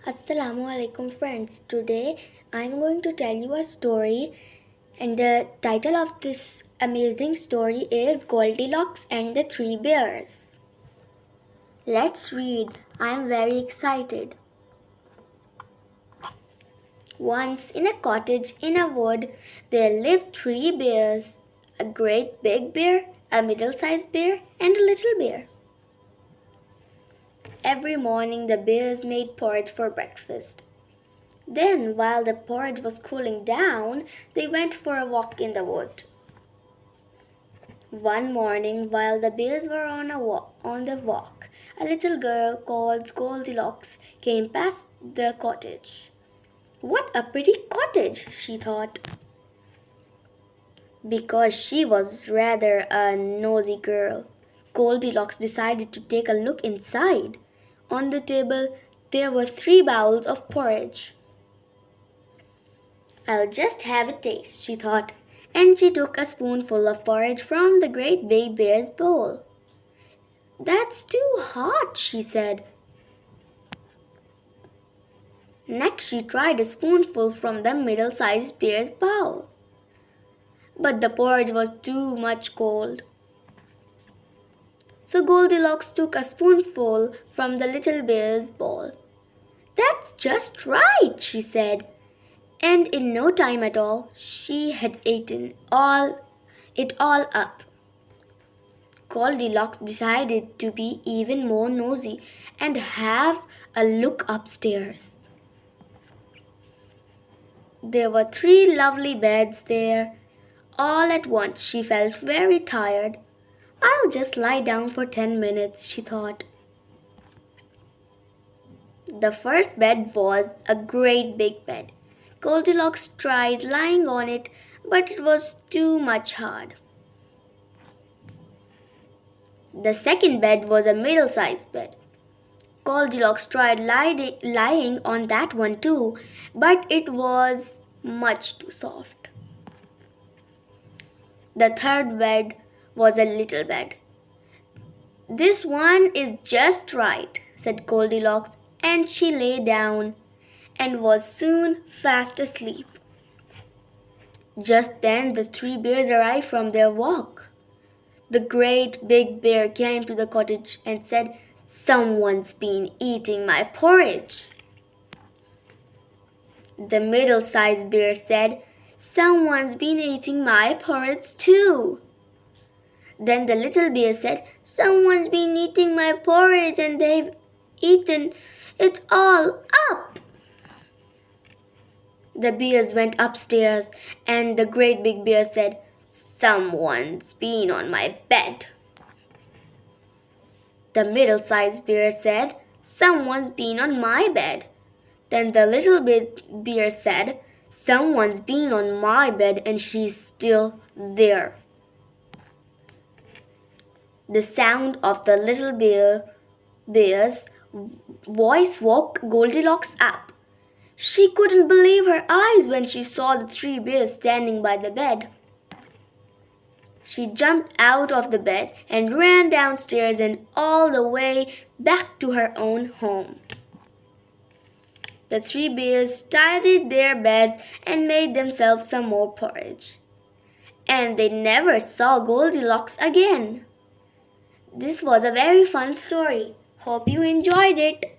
Assalamu alaikum friends. Today I'm going to tell you a story and the title of this amazing story is Goldilocks and the Three Bears. Let's read. I'm very excited. Once in a cottage in a wood there lived three bears, a great big bear, a middle-sized bear and a little bear. Every morning the bears made porridge for breakfast. Then, while the porridge was cooling down, they went for a walk in the wood. One morning, while the bears were on the walk, a little girl called Goldilocks came past the cottage. What a pretty cottage, she thought. Because she was rather a nosy girl, Goldilocks decided to take a look inside. On the table, there were 3 bowls of porridge. I'll just have a taste, she thought, and she took a spoonful of porridge from the great big bear's bowl. That's too hot, she said. Next, she tried a spoonful from the middle-sized bear's bowl. But the porridge was too much cold. So Goldilocks took a spoonful from the little bear's bowl. That's just right, she said. And in no time at all, she had eaten it all up. Goldilocks decided to be even more nosy and have a look upstairs. There were 3 lovely beds there. All at once she felt very tired. I'll just lie down for 10 minutes, she thought. The first bed was a great big bed. Goldilocks tried lying on it, but it was too much hard. The second bed was a middle-sized bed. Goldilocks tried lying on that one too, but it was much too soft. The third bed was a little bed. This one is just right, said Goldilocks, and she lay down and was soon fast asleep. Just then the 3 bears arrived from their walk. The great big bear came to the cottage and said, "Someone's been eating my porridge." The middle-sized bear said, "Someone's been eating my porridge too." Then the little bear said, "Someone's been eating my porridge and they've eaten it all up." The bears went upstairs and the great big bear said, "Someone's been on my bed." The middle-sized bear said, "Someone's been on my bed." Then the little bear said, "Someone's been on my bed and she's still there." The sound of the little bear's voice woke Goldilocks up. She couldn't believe her eyes when she saw the 3 bears standing by the bed. She jumped out of the bed and ran downstairs and all the way back to her own home. The 3 bears tidied their beds and made themselves some more porridge. And they never saw Goldilocks again. This was a very fun story. Hope you enjoyed it.